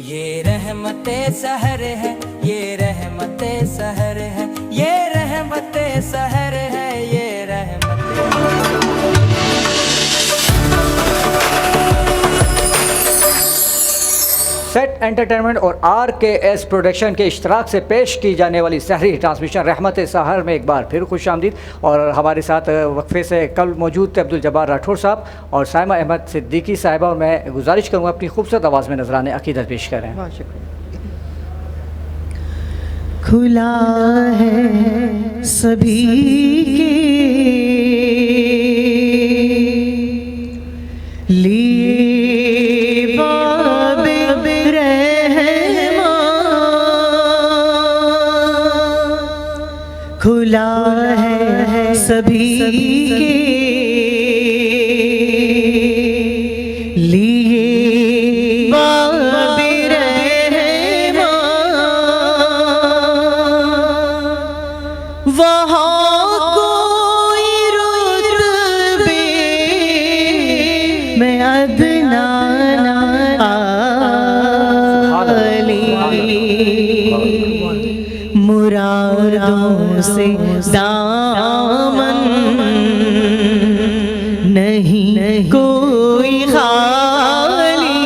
ये रहमते सहर है, ये रहमते सहर है, ये रहमते सहर है, ये रहमते। सेट एंटरटेनमेंट और RKS प्रोडक्शन के इश्तराक से पेश की जाने वाली सहरी ट्रांसमिशन रहमत सहर में एक बार फिर खुश आमदीद। और हमारे साथ वक्फे से कल मौजूद थे अब्दुल जब्बार राठौर साहब और साइमा अहमद सिद्दीकी साहिबा, और मैं गुजारिश करूँगा अपनी खूबसूरत आवाज़ में नजराने अकीदत पेश करें। खुला है सभी के लिए बाबे रहमा, खुला है सभी के लिए बाबे रहमा, वहाँ कोई रुतबे में अदना मुरादों से दामन नहीं कोई खाली,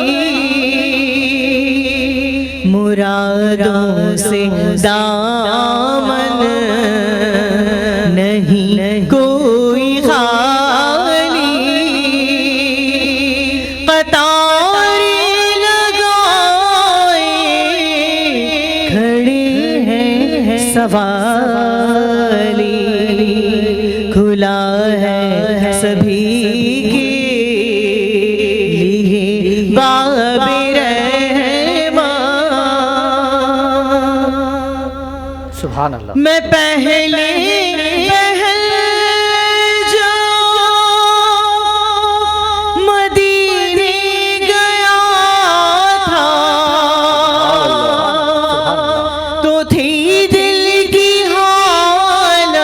मुरादों से दामन नहीं कोई खाली, कतारें लगाए खड़े हैं सवाली, खुला है सभी के लिए बाबे रहमा। सुभान अल्लाह। मैं पहले मदीने गया था तो थी दिल की हालत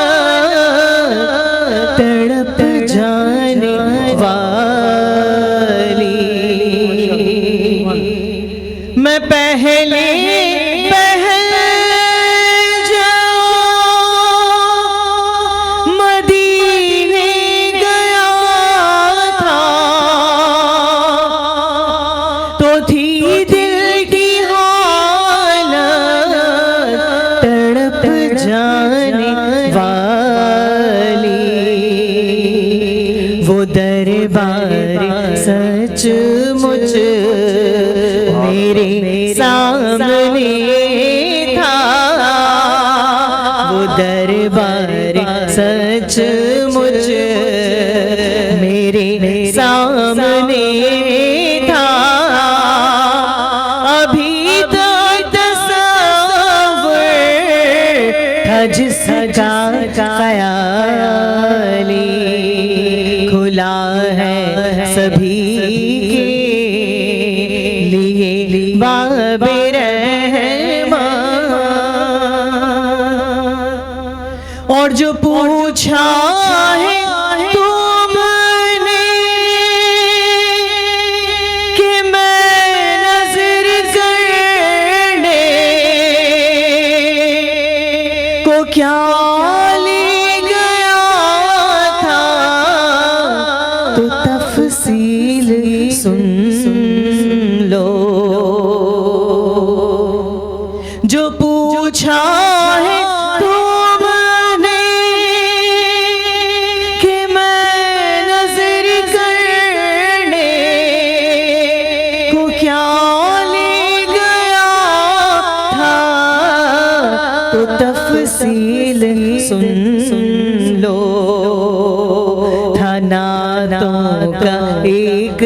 तड़प जाने वाली। मैं पहले मदीने गया था तो थी दिल की हालत तड़प जाने वाली। वो दरबार सचमुच मेरे सामने था, वो दरबार सचमुच मेरे सामने था। अभी तक तस्वर था जिसका ख्याली, खुला है सभी के लिए बाबे रहमा। और जो पूछा है तुमने कि मैं नजर करने को क्या ले गया था, तो तफसील सुन लो। जो पूछा है तुमने कि मैं नजर करने को क्या ले गया था, तो तफसील सुन लो। था नातों का एक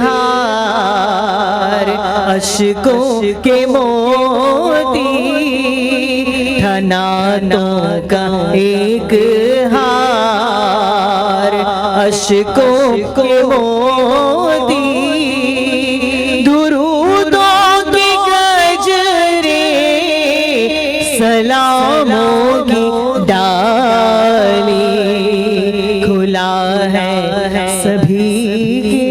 हार अश्कों के मोती, था नातों का एक हार अश्कों के मोती। दुरूदों की गजरे सलामों की डाली, खुला है सभी के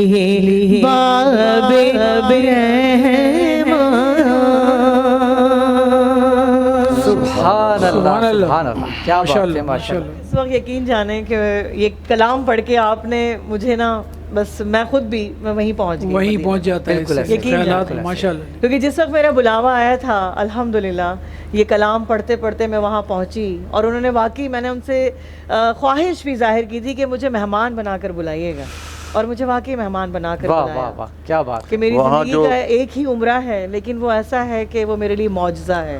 लिए बाबे अब रहमान। सुभान अल्लाह, सुभान अल्लाह। सुभान अल्लाह, क्या बात है, माशाल्लाह। इस वक्त यकीन जाने कि ये कलाम पढ़ के आपने मुझे ना, बस मैं खुद भी मैं वहीं पहुंच गई, वहीं मदीना। पहुंच जाता है बिल्कुल इससे ऐसे। ख्यालात, यकीन माशाल्लाह। क्योंकि जिस वक्त मेरा बुलावा आया था अल्हम्दुलिल्लाह, ये कलाम पढ़ते पढ़ते मैं वहाँ पहुँची और उन्होंने वाकई, मैंने उनसे ख्वाहिश भी जाहिर की थी कि मुझे मेहमान बनाकर बुलाइएगा, और मुझे वाकई मेहमान बनाकर वाह बुलाया। वाह वाह, क्या बात कि है। मेरी वहाँ ज़िंदगी का एक ही उम्रा है, लेकिन वो ऐसा है कि वो मेरे लिए मौजज़ा है।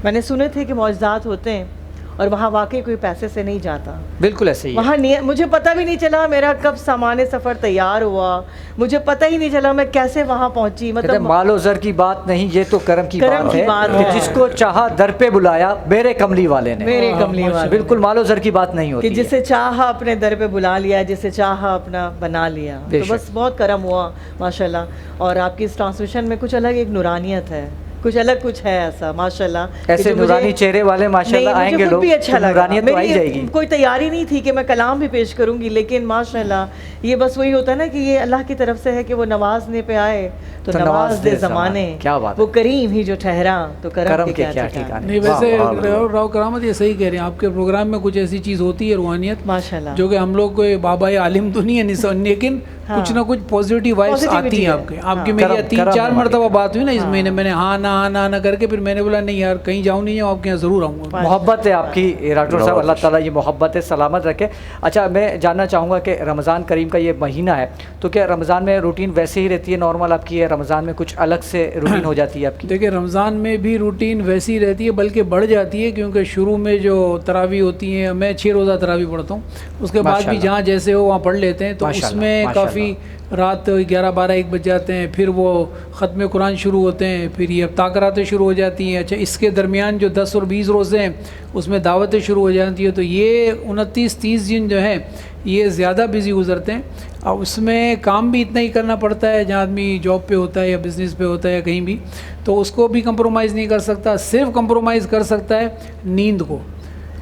मैंने सुने थे कि मौजज़ात होते हैं, और वहाँ वाकई कोई पैसे से नहीं जाता। बिल्कुल ऐसे ही है। वहाँ मुझे पता भी नहीं चला मेरा कब सामान सफ़र तैयार हुआ, मुझे पता ही नहीं चला मैं कैसे वहाँ पहुँची। कहते हैं, मतलब मालो जर की बात नहीं, ये तो करम की करम बात की है बात कि है। जिसको चाहा दर पे बुलाया मेरे कमली वाले ने। मेरे कमली वाले बिल्कुल मालो जर की बात नहीं होती कि है। जिसे चाहा अपने दर पे बुला लिया, जिसे चाहा अपना बना लिया। तो बेशक। बस बहुत करम हुआ माशाल्लाह। और आपकी इस ट्रांसमिशन में कुछ अलग एक नूरानियत है, कुछ अलग कुछ है ऐसा माशाल्लाह। कि ऐसे जो मुझे- नूरानी चेहरे वाले माशाल्लाह नहीं, आएंगे मुझे खुद लोग, भी अच्छा तो लगा। नूरानियत तो आ ही मेरी जाएगी। कोई तैयारी नहीं थी कि मैं कलाम भी पेश करूंगी, लेकिन माशाल्लाह ये बस वही होता है ना कि ये अल्लाह की तरफ से है कि वो नवाजने पे आए तो नवाज दे ज़माने। क्या बात वो है। करीम ही जो ठहरा तो करम के के क्या ठिकाने। ठिकाने। नहीं, वाह, वैसे वाह। राव करामत ये सही कह रहे हैं, आपके प्रोग्राम में कुछ ऐसी चीज़ होती है रूहानियत माशाल्लाह। जो कि हम लोग को बाबा या आलिम तो नहीं है लेकिन हाँ। कुछ ना कुछ पॉजिटिव वाइब्स Positivity आती हैं है। आपके। हाँ। आपकी मेरी करम 3-4 हमारी। मरतबा बात हुई ना इस हाँ। महीने, मैंने हाँ ना करके फिर मैंने बोला नहीं यार कहीं जाऊँ नहीं जाऊँ, आपके यहाँ ज़रूर आऊँगा। मोहब्बत है आपकी राठौर साहब, अल्लाह ताला ये मोहब्बत है सलामत रखे। अच्छा, मैं जानना चाहूँगा कि रमज़ान करीम का ये महीना है, तो क्या रमज़ान में रूटीन वैसे ही रहती है नॉर्मल आपकी, है रमज़ान में कुछ अलग से रूटीन हो जाती है आपकी? देखिए रमज़ान में भी रूटीन वैसी रहती है, बल्कि बढ़ जाती है, क्योंकि शुरू में जो तरावी होती हैं, मैं 6 रोज़ा तरावी पढ़ता हूँ, उसके बाद भी माशाल्लाह। जहाँ जैसे हो वहाँ पढ़ लेते हैं, तो माशाल्लाह, उसमें माशाल्लाह। काफ़ी रात 11-12-1 बज जाते हैं, फिर वो ख़त्म कुरान शुरू होते हैं, फिर ये ताकरातें शुरू हो जाती हैं। अच्छा, इसके दरमियान जो 10 और 20 रोज़े हैं उसमें दावतें शुरू हो जाती हैं, तो ये 29-30 दिन जो हैं ये ज़्यादा बिज़ी गुजरते हैं। और उसमें काम भी इतना ही करना पड़ता है, जहाँ आदमी जॉब पे होता है या बिज़नेस पे होता है या कहीं भी, तो उसको भी कंप्रोमाइज़ नहीं कर सकता। सिर्फ कंप्रोमाइज़ कर सकता है नींद को।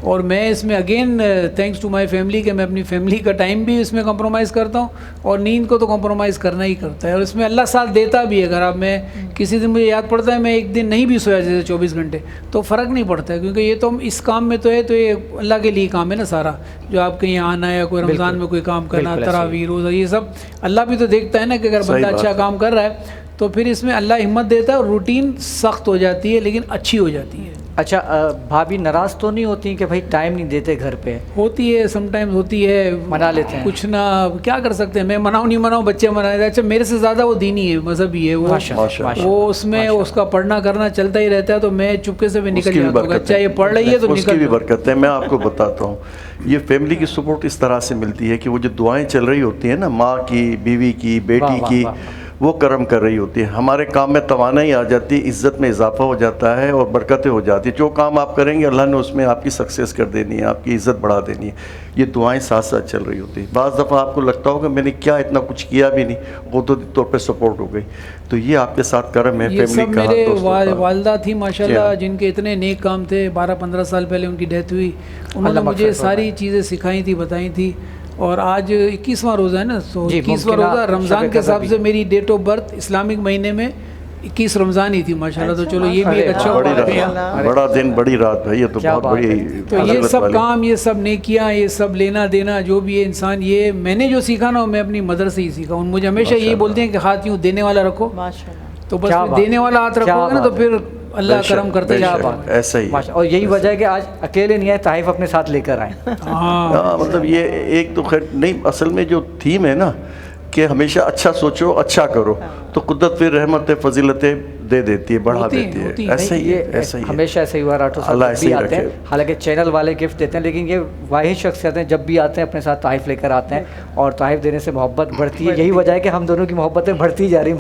और मैं इसमें again thanks to my family कि मैं अपनी फैमिली का टाइम भी इसमें कंप्रोमाइज़ करता हूँ, और नींद को तो कंप्रोमाइज़ करना ही करता है। और इसमें अल्लाह साथ देता भी है। अगर आप, मैं किसी दिन मुझे याद पड़ता है मैं एक दिन नहीं भी सोया जैसे 24 घंटे, तो फ़र्क नहीं पड़ता है, क्योंकि ये तो हम इस काम में तो है, तो ये अल्लाह के लिए काम है ना सारा, जो आप कहीं आना है, कोई रमज़ान में कोई काम करना, बिल्कुल ऐसे ही। तरावी रोज़ा, ये सब अल्लाह भी तो देखता है ना कि अगर सही बंदा बात अच्छा है। काम कर रहा है तो फिर इसमें अल्लाह हिम्मत देता है, और रूटीन सख्त हो जाती है लेकिन अच्छी हो जाती है। अच्छा, भाभी नाराज़ तो नहीं होती कि भाई टाइम नहीं देते घर पे? होती है, समटाइम्स होती है, मना लेते हैं। कुछ ना, क्या कर सकते हैं, मैं मनाऊँ नहीं मनाऊँ, बच्चे मना लेते हैं। अच्छा, मेरे से ज़्यादा वो दीनी है, मजहबी है, वो माशाल्लाह। वो उसमें उसका पढ़ना करना चलता ही रहता है, तो मैं चुपके से भी निकल उसकी भी जाता हूँ। बरकत अच्छा, ये पढ़ रही है तो उसकी निकल भी जाओ। बरकत है। मैं आपको बताता हूँ, ये फैमिली की सपोर्ट इस तरह से मिलती है कि वो जो दुआएं चल रही होती हैं ना, माँ की, बीवी की, वाह, बेटी वाह, की, वाह। वो कर्म कर रही होती है। हमारे काम में तवानाई आ जाती है, इज़्ज़त में इजाफा हो जाता है और बरकतें हो जाती है। जो काम आप करेंगे अल्लाह ने उसमें आपकी सक्सेस कर देनी है, आपकी इज़्ज़त बढ़ा देनी है। ये दुआएं साथ साथ चल रही होती है। बाज़ दफ़ा आपको लगता होगा मैंने क्या इतना कुछ किया भी नहीं, वो तो तौर पर सपोर्ट हो गई। तो ये आपके साथ कर्म है ये सब फैमिली का, मेरे दोस्तों का। वालदा थी माशाल्लाह, हाँ। जिनके इतने नेक काम थे। 12-15 साल पहले उनकी डेथ हुई, उन्होंने अल्लाह मुझे मग़फ़िरत सारी चीज़ें सिखाई थी, बताई थी। और आज 21वां रोज़ा है ना, तो जी, 21वां मुमकिन रोज़ा रमज़ान शब के हिसाब क़दर से मेरी डेट ऑफ बर्थ इस्लामिक महीने में 21 रमज़ान ही थी माशाल्लाह। तो चलो ये भी एक अरे, अच्छा बड़ी वाक़या है। रात, बड़ा दिन, बड़ी रात भाई, ये तो क्या बहुत बात बड़ी है। तो ये फजीलत सब वाली। काम, ये सब नेकियां, ये सब लेना देना जो भी है इंसान, ये मैंने जो सीखा ना, मैं अपनी मदर से ही सीखा। उन मुझे हमेशा यही बोलते हैं कि हाथ यूँ देने वाला रखो, माशाल्लाह। तो बस क्या फिर बात देने वाला हाथ क्या रखोगे ना, तो बात फिर अल्लाह बेशक, करम करता बेशक, जाएगा। ऐसा ही है। माशा, और यही वजह है कि आज अकेले नहीं आए, ताइफ अपने साथ लेकर आए। हाँ, हाँ, मतलब ये एक तो खैर नहीं, असल में जो थीम है ना कि हमेशा अच्छा सोचो, अच्छा करो, तो कुदरत फिर रहमत फजीलतें दे देती है, बढ़ा होती देती होती है। है। ऐसा ही ये है, ऐसा ही है। हमेशा ऐसे ही हुआ। राठौर साहब अल्लाह जब ऐसे भी ही आते हैं, रखे। हालांकि चैनल वाले गिफ्ट देते हैं, लेकिन ये वाहिद शख्सियत हैं, जब भी आते हैं अपने साथ ताइफ लेकर आते हैं, और ताइफ देने से मोहब्बत बढ़ती है। यही वजह है कि हम दोनों की मोहब्बतें बढ़ती जा रही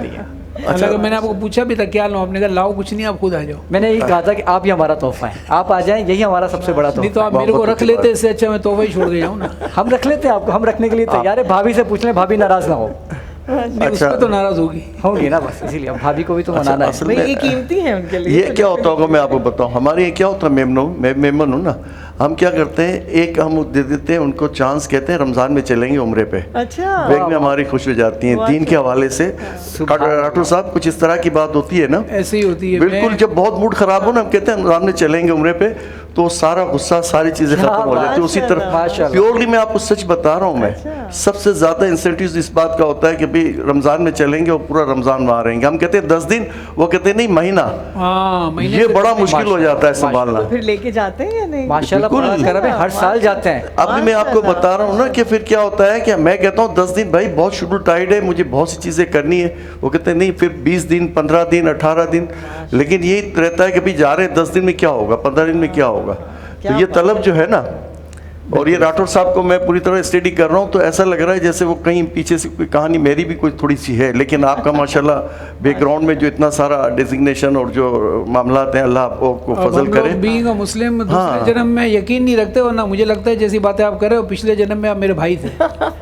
हैं। हालांकि मैंने आपको पूछा भी था क्या लाऊं, आपने कहा लाओ कुछ नहीं, आप खुद आ जाओ। मैंने यही कहा था कि आप ही हमारा तोहफा है, आप आ जाएं, यही हमारा सबसे बड़ा नहीं तो तोहफा आप मेरे को मोहब्बत रख की लेते, बात। इससे अच्छा मैं तोहफा ही छोड़ के जाऊँ ना। है। हम रख लेते हैं आपको, हम रखने के लिए तैयार है। भाभी से पूछ लें, भाभी नाराज ना हो। नहीं, उस पर तो नाराज़ होगी। होंगी ना, बस इसीलिए अब भाभी को भी तो मनाना है। असल भाई में ये कीमती है उनके लिए। ये क्या होता होगा, मैं आपको बताऊं, हमारे यहाँ क्या होता है, मेमन हूँ ना, हम क्या करते हैं, एक हम दे देते हैं उनको चांस, कहते हैं रमज़ान में चलेंगे उम्रे पे। अच्छा, बैग में हमारी खुश हो जाती हैं दीन के हवाले से। राठौर साहब कुछ इस तरह की बात होती है ना, ऐसे ही होती है। बिल्कुल जब बहुत मूड खराब हो ना, हम कहते हैं रमज़ान में चलेंगे उम्रे पे, तो सारा गुस्सा सारी चीज़ें खत्म हो जाती है उसी तरह। माशाल्लाह। प्योरली मैं आपको सच बता रहा हूँ, मैं सबसे ज़्यादा इंसेंटिव इस बात का होता है कि भाई रमज़ान में चलेंगे और पूरा रमज़ान वहाँ रहेंगे। हम कहते हैं 10 दिन, वो कहते हैं नहीं महीना। हाँ, महीने ये से बड़ा मुश्किल हो जाता है संभालना। फिर लेके जाते हैं या नहीं? माशाल्लाह, बिल्कुल। बड़ा करम है, हर साल जाते हैं। अभी मैं आपको बता रहा हूँ ना कि फिर क्या होता है कि मैं कहता हूँ 10 दिन भाई बहुत शेड्यूल टाइट है, मुझे बहुत सी चीज़ें करनी है। वो कहते हैं नहीं, फिर 20 दिन, 15 दिन, 18 दिन। लेकिन ये रहता है कि भाई जा रहे हैं 10 दिन में क्या होगा, 15 दिन में क्या होगा। तो ये तलब जो है ना, और ये राठौर साहब को मैं पूरी तरह स्टडी कर रहा हूँ, तो ऐसा लग रहा है जैसे वो कहीं पीछे से कोई कहानी मेरी भी कोई थोड़ी सी है। लेकिन आपका माशाल्लाह बैकग्राउंड में जो इतना सारा डेजिग्नेशन और जो मामलात हैं, अल्लाह आपको फजल करे। बीइंग अ मुस्लिम दूसरे जन्म में यकीन नहीं रखते, वरना मुझे लगता है जैसी बातें आप कर रहे हो पिछले जन्म में आप मेरे भाई थे।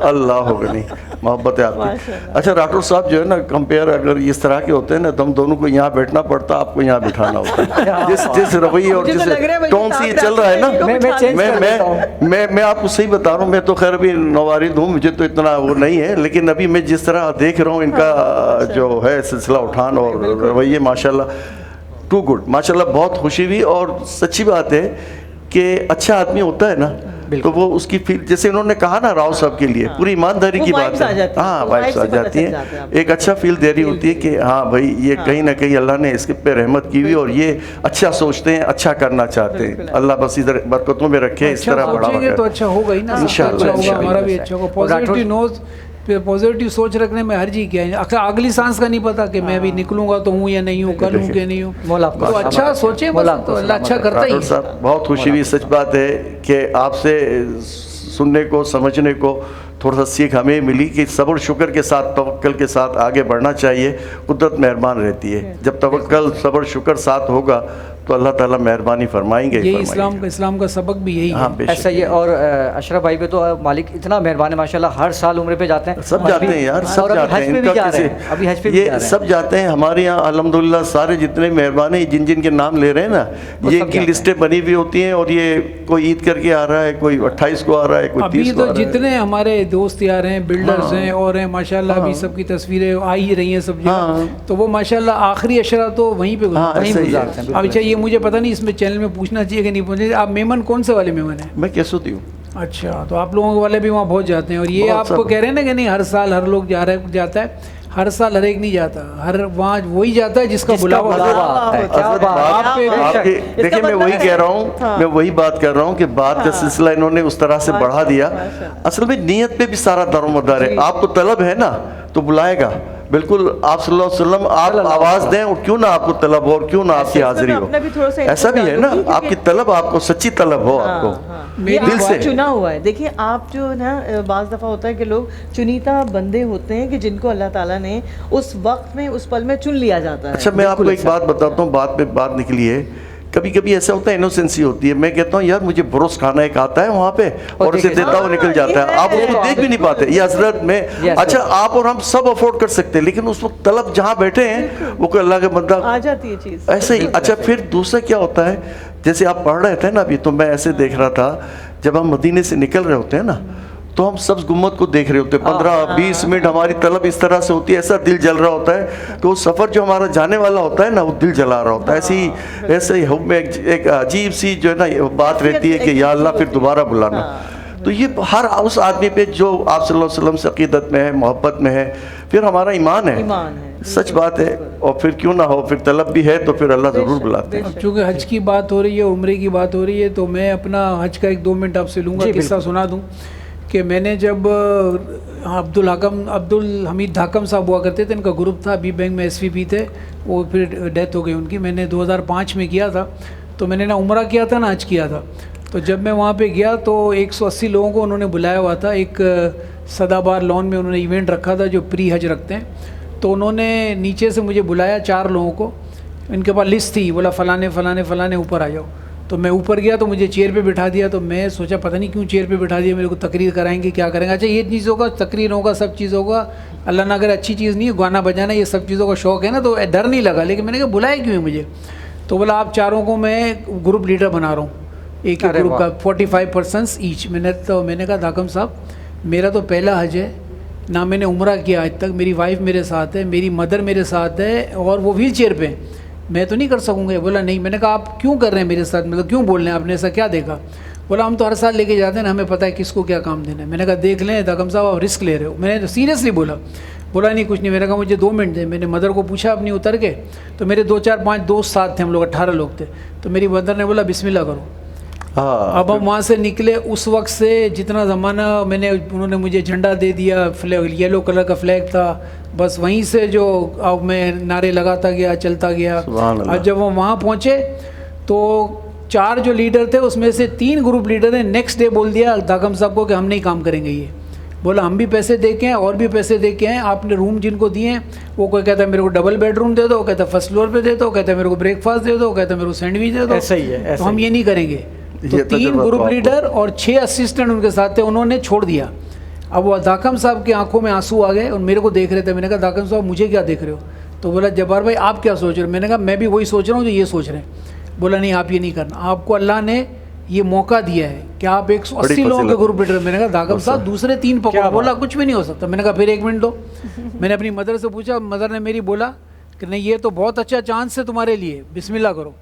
अल्लाह हो गई, मोहब्बत है आपकी। अच्छा राठौर साहब जो है ना, कंपेयर अगर इस तरह के होते हैं ना, तो हम दोनों को यहाँ बैठना पड़ता, आपको यहाँ बिठाना होता है। जिस रवैये और मुझे तो लग रहा है जिस भाई टोन से ये चल रहा है ना, मैं आपको सही बता रहा हूँ। मैं तो खैर अभी नवारिद हूँ, मुझे तो इतना वो नहीं है, लेकिन अभी मैं जिस तरह देख रहा हूँ इनका जो है सिलसिला उठान और रवैये, माशाल्लाह टू गुड, माशाल्लाह बहुत खुशी हुई। और सच्ची बात है कि अच्छा आदमी होता है ना, तो वो उसकी फील, जैसे इन्होंने कहा ना राव साहब के लिए, पूरी ईमानदारी की बात है। हाँ, वाइब्स आ जाती हैं, एक अच्छा फील दे रही होती है कि हाँ भाई ये कहीं ना कहीं अल्लाह ने इसके पे रहमत की हुई और ये अच्छा सोचते हैं, अच्छा करना चाहते हैं। अल्लाह बस इधर बरकतों में रखे, इस तरह बढ़ावा सोचेंगे तो अच्छा होगा ही ना, इंशाअल्लाह, अच्छा होगा, हमारा भी अच्छा होगा। पॉजिटिव नोज, पॉजिटिव सोच रखने में हर चीज़ क्या है। अगली सांस का नहीं पता कि मैं अभी निकलूंगा तो हूँ या नहीं हूँ, कल हूँ कि नहीं हूँ। तो अच्छा सोचे, तो अल्लाह अच्छा करता ही। राठौर साहब बहुत खुशी हुई, सच बात है कि आपसे सुनने को, समझने को थोड़ा सा सीख हमें मिली कि सब्र शुक्र के साथ, तवक्कल के साथ आगे बढ़ना चाहिए। कुदरत मेहरबान रहती है, जब तवक्कल सब्र शुक्र साथ होगा तो अल्लाह ताला मेहरबानी फरमाएंगे। ये इस्लाम का सबक भी यही है। ऐसा ही है। और अशरफ भाई पे तो मालिक इतना मेहरबान है माशाल्लाह, हर साल उम्रे पे जाते हैं। सब जाते हैं यार, सब जाते हैं, इनका कैसे, अभी हज पे भी जा रहे हैं। सब जाते हैं। हमारे यहाँ अल्हम्दुलिल्लाह सारे जितने मेहरबान हैं, जिन जिन के नाम ले रहे हैं ना, ये इनकी लिस्टें बनी हुई होती हैं। और ये कोई ईद करके आ रहा है, कोई 28 को आ रहा है, कोई 30 को आ रहा है। जितने हमारे दोस्त यार हैं, बिल्डर्स हैं और हैं माशाल्लाह, अभी सबकी तस्वीरें आ ही रही हैं सब जगह। तो वो माशाल्लाह आखिरी अशरा तो वहीं पे गुजारते हैं। अच्छा, ये मुझे पता नहीं इसमें चैनल में पूछना चाहिए कि नहीं पूछना। आप मेमन कौन से वाले मेमन हैं? मैं कैसोती हूँ। अच्छा, तो आप लोगों वाले भी वहाँ बहुत जाते हैं। और ये आपको कह रहे हैं ना कि नहीं, हर साल हर लोग जाता है, हर साल हर एक नहीं जाता, हर वहाँ वही जाता है जिसका बुलावा है। देखिए मैं वही कह रहा हूँ, मैं वही बात कर रहा हूँ कि बात का सिलसिला इन्होंने उस तरह से बढ़ा दिया। असल में नीयत पे भी सारा दारोमदार है। आपको तलब है ना तो बुलाएगा, बिल्कुल। आप सल्लल्लाहु अलैहि वसल्लम आप आवाज़ दें और क्यों ना आपको तलब हो और क्यों ना आपकी हाजिरी हो, ऐसा भी है ना। आपकी तलब, आपको सच्ची तलब हो, आपको दिल से चुना हुआ है। देखिए आप जो ना, बाज़ दफ़ा होता है कि लोग चुनीता बंदे होते हैं कि जिनको अल्लाह ताला ने उस वक्त में, उस पल में चुन लिया जाता है। अच्छा, मैं आपको एक बात बताता हूँ, बात पे बात निकली है। कभी कभी ऐसा होता है, इनोसेंसी होती है। मैं कहता हूँ यार मुझे बरोस खाना एक आता है वहाँ पे और उसे देता हुआ निकल जाता है, आप उसको देख भी नहीं पाते। ये हजरत में अच्छा, आप और हम सब अफोर्ड कर सकते हैं, लेकिन उस वक्त तलब जहाँ बैठे हैं वो कोई अल्लाह का बंदा आ जाती है चीज़ ऐसे ही। अच्छा, फिर दूसरा क्या होता है, जैसे आप पढ़ रहे थे ना अभी, तो मैं ऐसे देख रहा था, जब हम मदीने से निकल रहे होते हैं ना, तो हम सब गुम्मद को देख रहे होते हैं। 15-20 मिनट हमारी तलब इस तरह से होती है, ऐसा दिल जल रहा होता है कि वो सफ़र जो हमारा जाने वाला होता है ना, वो दिल जला रहा होता है। ऐसे ही हम में एक अजीब सी जो है ना बात रहती है कि या अल्लाह फिर दोबारा बुलाना। तो ये हर उस आदमी पे जो आप सल्लल्लाहु अलैहि वसल्लम से अक़ीदत में है, मोहब्बत में है, फिर हमारा ईमान है, सच बात है। और फिर क्यों ना हो, फिर तलब भी है तो फिर अल्लाह ज़रूर बुलाते हैं। चूँकि हज की बात हो रही है, उम्रे की बात हो रही है, तो मैं अपना हज का एक 2 मिनट आपसे लूँगा, किस्सा सुना दूँ कि मैंने जब अब्दुल हमीद धाकम साहब हुआ करते थे, इनका ग्रुप था, बी बैंक में SVP थे, वो फिर डेथ हो गई उनकी। मैंने 2005 में किया था, तो मैंने ना उम्रा किया था ना हज किया था। तो जब मैं वहाँ पे गया तो 180 लोगों को उन्होंने बुलाया हुआ था। एक सदाबार लॉन में उन्होंने इवेंट रखा था जो प्री हज रखते हैं। तो उन्होंने नीचे से मुझे बुलाया 4 लोगों को, इनके पास लिस्ट थी, बोला फ़लाने फ़लाने फ़लाने ऊपर आ जाओ। तो मैं ऊपर गया तो मुझे चेयर पे बिठा दिया। तो मैं सोचा पता नहीं क्यों चेयर पे बिठा दिया, मेरे को तकरीर कराएंगे, क्या करेंगे। अच्छा, ये चीज़ होगा, तकरीर होगा, सब चीज़ होगा, अल्लाह ना अगर अच्छी चीज़ नहीं है, गाना बजाना, ये सब चीज़ों का शौक़ है ना, तो डर नहीं लगा। लेकिन मैंने कहा बुलाया क्यों है मुझे? तो बोला आप चारों को मैं ग्रुप लीडर बना रहा हूँ, एक अरे ग्रुप वाह। का 45 पर्सनस ईच। मैंने कहा धाकम साहब मेरा तो पहला हज है, ना मैंने उम्रा किया आज तक, मेरी वाइफ मेरे साथ है, मेरी मदर मेरे साथ है और वो व्हील चेयर पे, मैं तो नहीं कर सकूँगा। बोला नहीं। मैंने कहा आप क्यों कर रहे हैं मेरे साथ, मतलब क्यों बोल रहे हैं, आपने ऐसा क्या देखा? बोला हम तो हर साल लेके जाते हैं ना, हमें पता है किसको क्या काम देना है। मैंने कहा देख लें धाकम साहब आप रिस्क ले रहे हो। मैंने तो सीरियसली बोला। बोला नहीं कुछ नहीं। मैंने कहा मुझे 2 मिनट दे। मैंने मदर को पूछा अपनी उतर के, तो मेरे 2 4 5 दोस्त साथ थे, हम लोग 18 लोग थे। तो मेरी मदर ने बोला बिस्मिल्लाह करो। हाँ, अब हम वहाँ से निकले। उस वक्त से जितना ज़माना उन्होंने मुझे झंडा दे दिया, फ्लैग येलो कलर का फ्लैग था, बस वहीं से जो अब मैं नारे लगाता गया, चलता गया। सुभान अल्लाह। अब जब हम वहाँ पहुँचे तो 4 जो लीडर थे उसमें से 3 ग्रुप लीडर ने नेक्स्ट डे बोल दिया धाकम साहब को कि हम नहीं काम करेंगे ये। बोला हम भी पैसे दे के हैं और भी पैसे दे के हैं, आपने रूम जिनको दिए हैं वो कोई कहता है मेरे को डबल बेडरूम दे दो, कहता है फर्स्ट फ्लोर पे दे दो, कहता है मेरे को ब्रेकफास्ट दे दो, कहता है मेरे को सैंडविच दे दो। ऐसा ही है, तो ऐसा हम ही ये नहीं करेंगे। तो ये 3 तजुर्बा ग्रुप तो आपको- लीडर और 6 असिस्टेंट उनके साथ थे, उन्होंने छोड़ दिया। अब वो धाकम साहब की आंखों में आंसू आ गए और मेरे को देख रहे थे। मैंने कहा धाकम साहब मुझे क्या देख रहे हो? तो बोला जब्बार भाई आप क्या सोच रहे हो? मैंने कहा मैं भी वही सोच रहा हूँ जो ये सोच रहे हैं। बोला नहीं आप ये नहीं करना, आपको अल्लाह ने ये मौका दिया है कि आप 180 लोगों के ग्रुप लीडर। मैंने कहा धाकम साहब दूसरे 3 पकड़ो। बोला कुछ भी नहीं हो सकता। मैंने कहा फिर 1 मिनट दो। मैंने अपनी मदर से पूछा, मदर ने मेरी बोला कि नहीं ये तो बहुत अच्छा चांस है तुम्हारे लिए, बिस्मिल्लाह करो।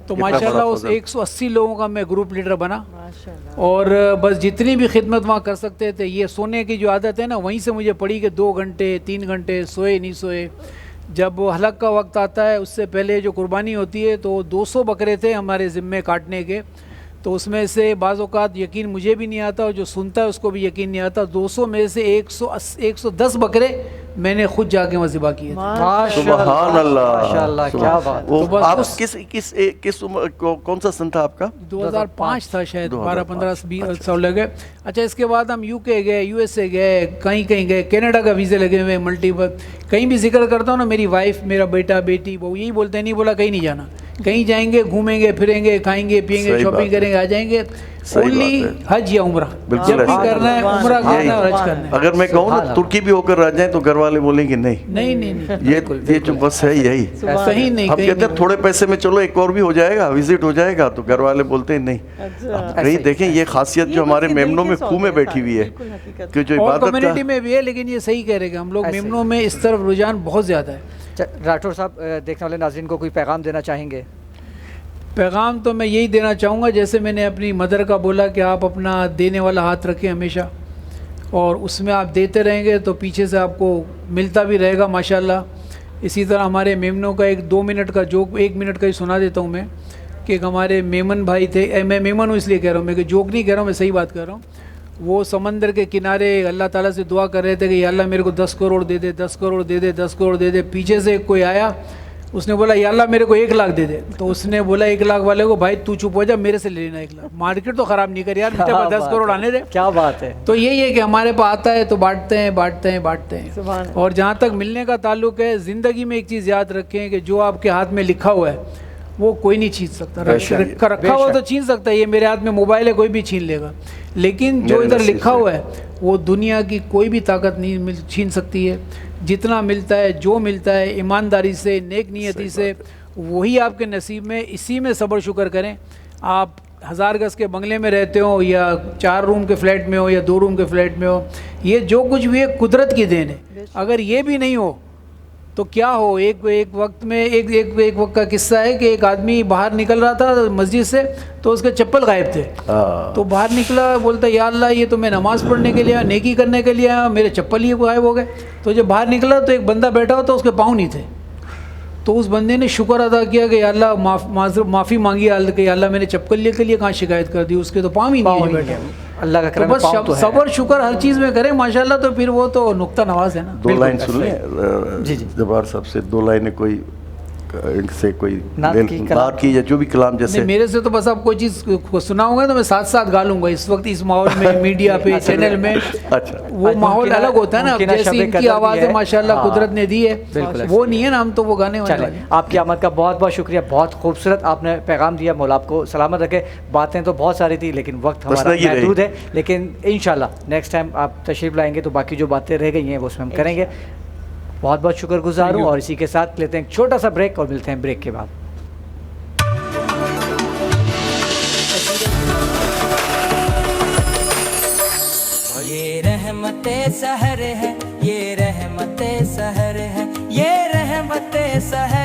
तो कितना माशाल्लाह बड़ा उस फजल। 180 लोगों का मैं ग्रुप लीडर बना। माशाल्लाह। और बस जितनी भी खिदमत वहाँ कर सकते थे, ये सोने की जो आदत है ना वहीं से मुझे पड़ी कि 2 घंटे 3 घंटे सोए नहीं सोए। जब हलक का वक्त आता है उससे पहले जो कुर्बानी होती है तो 200 बकरे थे हमारे ज़िम्मे काटने के। तो उसमें से बाज़ औक़ात यकीन मुझे भी नहीं आता और जो सुनता है उसको भी यकीन नहीं आता। 200 में से 110 बकरे मैंने खुद जाके वहाँ ज़िबा किए थे। सुभान अल्लाह, माशाल्लाह, क्या बात। वो तो बस आप उस- किस उम्र कौन सा सन था आपका? 2005 था शायद, 2005 12-15 साल लगे। अच्छा इसके बाद हम यूके गए, यूएसए गए, कहीं कहीं गए, कनाडा का वीज़े लगे हुए, मल्टीपल। कहीं भी जिक्र करता हूँ ना मेरी वाइफ, मेरा बेटा, बेटी, वो यही बोलते हैं नहीं बोला कहीं नहीं जाना, कहीं जाएंगे, घूमेंगे फिरेंगे, खाएंगे पिएंगे, सही बात शॉपिंग है। करेंगे, आ जाएंगे। सही ओनली बात है। हज या उम्रा, बिल्कुल जब भी ऐसा करना है है। उम्रा करना यही। है और हज करना है। अगर मैं कहूँ ना सुभान तुर्की भी होकर आ जाए तो घर वाले बोलेंगे नहीं, नहीं नहीं नहीं, ये जो बस है यही। सही नहीं, हम कहीं कहते हैं नहीं। थोड़े पैसे में चलो एक और भी हो जाएगा, विजिट हो जाएगा, तो घर वाले बोलते हैं नहीं। अच्छा। नहीं देखें ये खासियत जो हमारे मेमनों में खूह में बैठी हुई है बिल्कुल हकीकत कि जो और इबादत कम्युनिटी का में भी है, लेकिन ये सही कह रहे हैं हम लोग ऐसे ही। मेमनों में इस तरफ रुझान बहुत ज़्यादा है। राठौर साहब देखने वाले नाज़रीन को कोई पैगाम देना चाहेंगे? पैगाम तो मैं यही देना चाहूँगा जैसे मैंने अपनी मदर का बोला कि आप अपना देने वाला हाथ रखें हमेशा, और उसमें आप देते रहेंगे तो पीछे से आपको मिलता भी रहेगा माशाल्लाह। इसी तरह हमारे मेमनों का एक 2 मिनट का जोक 1 मिनट का ही सुना देता हूँ मैं कि एक हमारे मेमन भाई थे। मैं मेमन हूँ इसलिए कह रहा हूँ, मैं जोक नहीं कह रहा हूँ, मैं सही बात कर रहा हूँ। वो समंदर के किनारे अल्लाह ताला से दुआ कर रहे थे कि या अल्लाह मेरे को 10 करोड़ दे दे, 10 करोड़ दे दे, 10 करोड़ दे दे। पीछे से कोई आया, उसने बोला या अल्लाह मेरे को 1 लाख दे दे। तो उसने बोला 1 लाख वाले को भाई तू चुप हो जा, मेरे से ले लेना 1 लाख, मार्केट तो ख़राब नहीं कर यार, बेटे क्या 10 बात करोड़ है, आने दे। क्या बात है। तो यही है कि हमारे पास आता है तो बांटते हैं बांटते हैं बांटते हैं। सुभान और जहाँ तक मिलने का ताल्लुक है, ज़िंदगी में एक चीज़ याद रखें कि जो आपके हाथ में लिखा हुआ है वो कोई नहीं छीन सकता। रखा हुआ तो छीन सकता है, ये मेरे हाथ में मोबाइल है कोई भी छीन लेगा, लेकिन जो मेरे इधर नसीब लिखा से। हुआ है वो दुनिया की कोई भी ताकत नहीं छीन सकती है। जितना मिलता है, जो मिलता है ईमानदारी से, नेक नियति से, वही आपके नसीब में। इसी में सब्र शुक्र करें। आप 1000 गज़ के बंगले में रहते हो या 4 रूम के फ्लैट में हो या 2 रूम के फ्लैट में हो, ये जो कुछ भी है कुदरत की देन है। अगर ये भी नहीं हो तो क्या हो। एक वक्त में एक वक्त का किस्सा है कि एक आदमी बाहर निकल रहा था मस्जिद से, तो उसके चप्पल गायब थे। तो बाहर निकला, बोलता या अल्लाह ये तो मैं नमाज़ पढ़ने के लिए आया, नेकी करने के लिए आया, मेरे चप्पल ही गायब हो गए। तो जब बाहर निकला तो एक बंदा बैठा हो तो उसके पाँव नहीं थे। तो उस बंदे ने शुक्र अदा किया कि या अल्लाह माफ़ी मांगी कि या अल्लाह मैंने चप्पल के लिए कहाँ शिकायत कर दी, उसके तो पाँव ही नहीं है बैठे। अल्लाह का तो करम है, बस पाँव तो है। सबर शुक्र हर चीज़ में करें माशाल्लाह, तो फिर वो तो नुक्ता नवाज है ना। 2 लाइन सुन जी, लें जी। जब्बार साहब से, 2 लाइनें कोई इनसे कोई नात की, कलाम। नात की या जो भी कलाम जैसे। नहीं, मेरे से तो बस आप कोई चीज़ सुनाऊंगा तो मैं साथ साथ गा लूंगा। इस वक्त इस माहौल में मीडिया पे चैनल में अच्छा वो आज माहौल मुमकिन है- अलग होता है ना। मुमकिन है जैसी शब-ए इनकी कदर भी आवाज़ें है। माशाल्लाह हाँ। कुदरत ने दी है, बिल्कुल वो नहीं है ना, हम तो वो गाने वाले चलें, वाले। आपकी आमद का बहुत बहुत शुक्रिया, बहुत खूबसूरत आपने पैगाम दिया। मौला आपको सलामत रखे। बातें तो बहुत सारी थी लेकिन वक्त बस हमारा लगी रही। महदूद है, लेकिन इंशाल्लाह नेक्स्ट टाइम आप तशरीफ़ लाएंगे तो बाकी जो बातें रह गई हैं वो उसमें हम करेंगे। बहुत बहुत शुक्रगुजार हूँ और इसी के साथ लेते हैं एक छोटा सा ब्रेक और मिलते हैं ब्रेक के बाद। ये रहमते सहर है, ये रहमते सहर है, ये रहमते सहर